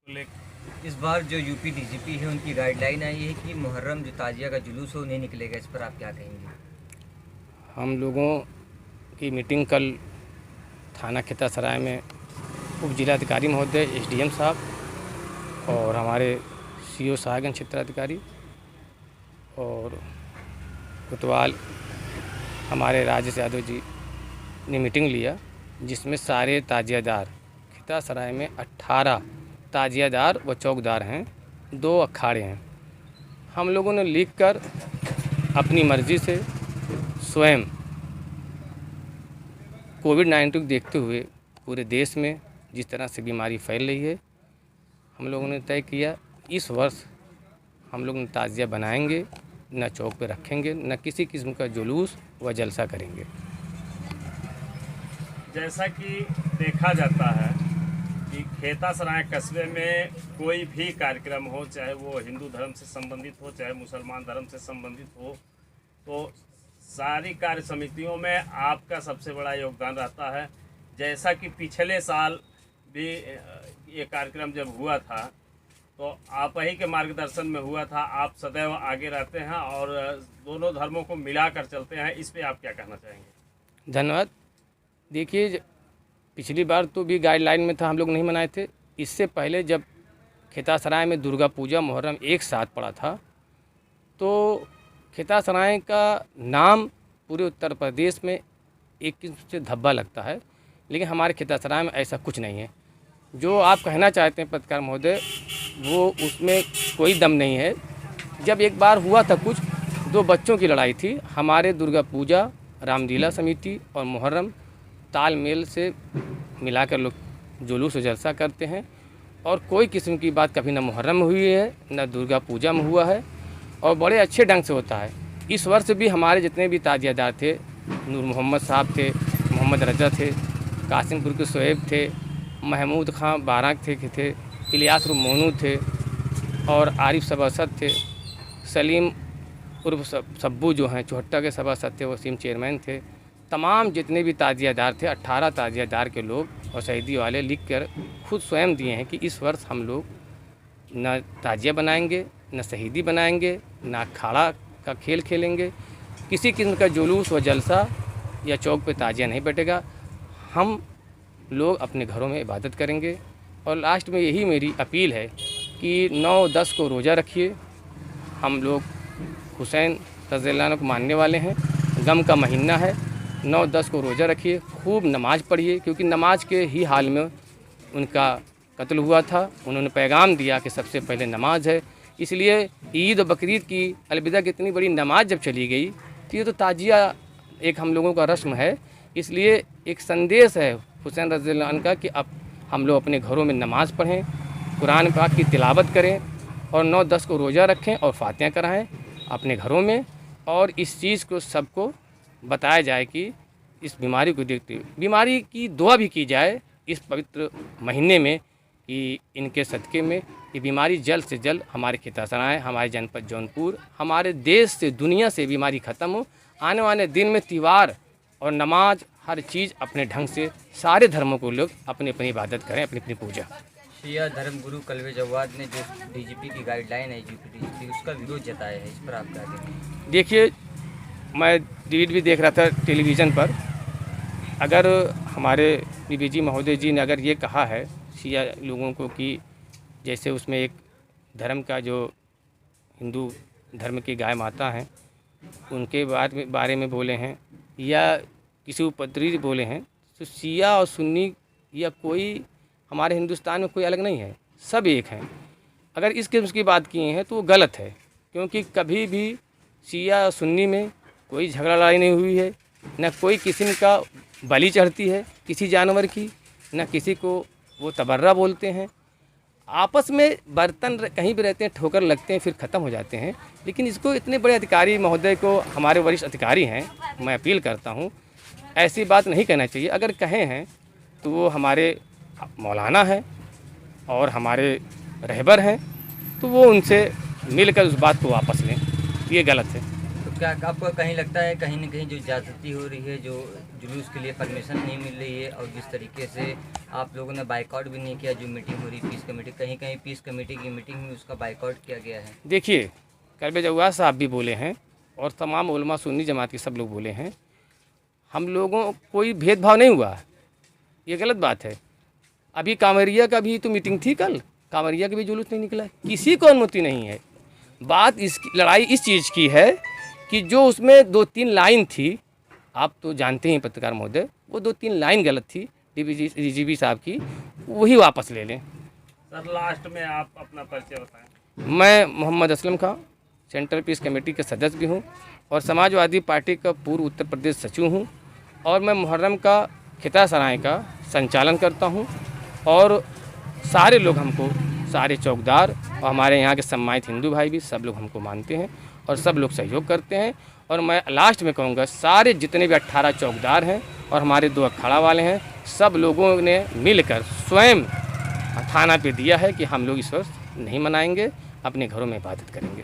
इस बार जो UP DGP है उनकी गाइडलाइन आई है कि मुहर्रम जो ताजिया का जुलूस हो नहीं निकलेगा। इस पर आप क्या कहेंगे? हम लोगों की मीटिंग कल थाना खितासराय में उप जिलाधिकारी महोदय, एसडीएम साहब और हमारे सीओ सहायक क्षेत्राधिकारी और कोतवाल हमारे राजेश यादव जी ने मीटिंग लिया, जिसमें सारे ताजियादार खितासराय में 18 ताजियादार व चौकीदार हैं, 2 अखाड़े हैं। हम लोगों ने लिख कर अपनी मर्ज़ी से स्वयं कोविड-19 को देखते हुए पूरे देश में जिस तरह से बीमारी फैल रही है, हम लोगों ने तय किया इस वर्ष हम लोग न ताज़िया बनाएंगे, न चौक पे रखेंगे, न किसी किस्म का जुलूस व जलसा करेंगे। जैसा कि देखा जाता है कि खितासराय कस्बे में कोई भी कार्यक्रम हो, चाहे वो हिंदू धर्म से संबंधित हो, चाहे मुसलमान धर्म से संबंधित हो, तो सारी कार्य समितियों में आपका सबसे बड़ा योगदान रहता है। जैसा कि पिछले साल भी ये कार्यक्रम जब हुआ था तो आप ही के मार्गदर्शन में हुआ था। आप सदैव आगे रहते हैं और दोनों धर्मों को मिलाकर चलते हैं। इस पे आप क्या कहना चाहेंगे? धन्यवाद। देखिए, पिछली बार तो भी गाइडलाइन में था, हम लोग नहीं मनाए थे। इससे पहले जब खितासराय में दुर्गा पूजा मुहर्रम एक साथ पड़ा था, तो खितासराय का नाम पूरे उत्तर प्रदेश में एक किस्म से धब्बा लगता है, लेकिन हमारे खितासराय में ऐसा कुछ नहीं है। जो आप कहना चाहते हैं पत्रकार महोदय, वो उसमें कोई दम नहीं है। जब एक बार हुआ था कुछ, 2 बच्चों की लड़ाई थी। हमारे दुर्गा पूजा, रामलीला समिति और मुहर्रम तालमेल से मिलाकर लोग जुलूस और जलसा करते हैं, और कोई किस्म की बात कभी न मुहर्रम में हुई है, न दुर्गा पूजा में हुआ है, और बड़े अच्छे ढंग से होता है। इस वर्ष भी हमारे जितने भी ताजियादार थे, नूर मोहम्मद साहब थे, मोहम्मद रजा थे, कासिमपुर के शोएब थे, महमूद खां बाराक थे, इलियास मोनू थे, और आरिफ सभासद थे, सलीम उर्फ सब्बू जो हैं चौहट्टा के सभासद थे, वसीम चेयरमैन थे। तमाम जितने भी ताजियादार थे, 18 ताजियादार के लोग और शहीदी वाले लिख कर खुद स्वयं दिए हैं कि इस वर्ष हम लोग न ताजिया बनाएंगे, न शहीदी बनाएंगे, न अखाड़ा का खेल खेलेंगे, किसी किस्म का जुलूस व जलसा या चौक पे ताजिया नहीं बैठेगा। हम लोग अपने घरों में इबादत करेंगे। और लास्ट में यही मेरी अपील है कि 9-10 को रोज़ा रखिए। हम लोग हुसैन रज़ियल्लाहु अन्हु को मानने वाले हैं, गम का महीना है। 9-10 को रोज़ा रखिए, खूब नमाज़ पढ़िए, क्योंकि नमाज के ही हाल में उनका कत्ल हुआ था। उन्होंने पैगाम दिया कि सबसे पहले नमाज है। इसलिए ईद और बकरीद की अलविदा की इतनी बड़ी नमाज जब चली गई, तो ये तो ताजिया एक हम लोगों का रस्म है। इसलिए एक संदेश है हुसैन रज़ियल्लाहु अन्हु का कि अब हम लोग अपने घरों में नमाज़ पढ़ें, कुरान पाक की तिलावत करें, और 9-10 को रोज़ा रखें और फातिहा कराएं अपने घरों में। और इस चीज़ को सबको बताया जाए कि इस बीमारी को देखते हुए बीमारी की दुआ भी की जाए इस पवित्र महीने में, कि इनके सदक़े में ये बीमारी जल्द से जल्द हमारे खितासराय, हमारे जनपद जौनपुर, हमारे देश से, दुनिया से बीमारी ख़त्म हो। आने वाले दिन में त्यौहार और नमाज, हर चीज़ अपने ढंग से सारे धर्मों को लोग अपनी अपनी इबादत करें, अपनी अपनी पूजा। शिया धर्मगुरु कलवे जवाद ने जो डीजीपी की गाइडलाइन है, यूपी डीजीपी, उसका विरोध जताया है। इस पर आप क्या कहेंगे? देखिए, मैं रीड भी देख रहा था टेलीविज़न पर। अगर हमारे डीजीपी महोदय जी ने अगर ये कहा है शिया लोगों को कि जैसे उसमें एक धर्म का जो हिंदू धर्म की गाय माता हैं उनके बारे में बोले हैं, या किसी उपद्रवी बोले हैं, तो शिया और सुन्नी या कोई हमारे हिंदुस्तान में कोई अलग नहीं है, सब एक हैं। अगर इस किस्म की बात किए हैं तो वो गलत है, क्योंकि कभी भी शिया और सुन्नी में कोई झगड़ा लड़ाई नहीं हुई है, न कोई किस्म का बलि चढ़ती है किसी जानवर की, न किसी को वो तबर्रा बोलते हैं। आपस में बर्तन कहीं भी रहते हैं, ठोकर लगते हैं, फिर ख़त्म हो जाते हैं। लेकिन इसको इतने बड़े अधिकारी महोदय को, हमारे वरिष्ठ अधिकारी हैं, मैं अपील करता हूँ ऐसी बात नहीं कहना चाहिए। अगर कहे हैं तो वो हमारे मौलाना हैं और हमारे रहबर हैं, तो वो उनसे मिलकर उस बात को वापस लें। ये गलत है। तो क्या आपको कहीं लगता है कहीं ना कहीं जो ज़्यादती हो रही है, जो जुलूस के लिए परमिशन नहीं मिल रही है और जिस तरीके से आप लोगों ने बाइकआउट भी नहीं किया, जो मीटिंग हो रही पीस कमेटी, कहीं कहीं पीस कमेटी की मीटिंग में उसका बाइकआउट किया गया है। देखिए, करबे जवाद साहब भी बोले हैं और तमाम उलमा सुन्नी जमात के सब लोग बोले हैं, हम लोगों कोई भेदभाव नहीं हुआ, ये गलत बात है। अभी कांवरिया का भी तो मीटिंग थी कल, कांवरिया का भी जुलूस नहीं निकला, किसी को अनुमति नहीं है। बात इस लड़ाई इस चीज़ की है कि जो उसमें 2-3 लाइन थी, आप तो जानते हैं पत्रकार महोदय, वो 2-3 लाइन गलत थी डीजीपी साहब की, वही वापस ले लें। सर लास्ट में आप अपना परिचय बताएं। मैं मोहम्मद असलम खां सेंट्रल पीस कमेटी के सदस्य भी हूँ और समाजवादी पार्टी का पूर्व उत्तर प्रदेश सचिव हूँ और मैं मुहर्रम का खिता सराय का संचालन करता हूँ और सारे लोग हमको, सारे चौकीदार और हमारे यहाँ के सम्मानित हिंदू भाई भी सब लोग हमको मानते हैं और सब लोग सहयोग करते हैं। और मैं लास्ट में कहूँगा, सारे जितने भी 18 चौकीदार हैं और हमारे 2 अखाड़ा वाले हैं, सब लोगों ने मिलकर स्वयं थाना पे दिया है कि हम लोग इस वक्त नहीं मनाएंगे, अपने घरों में इबादत करेंगे।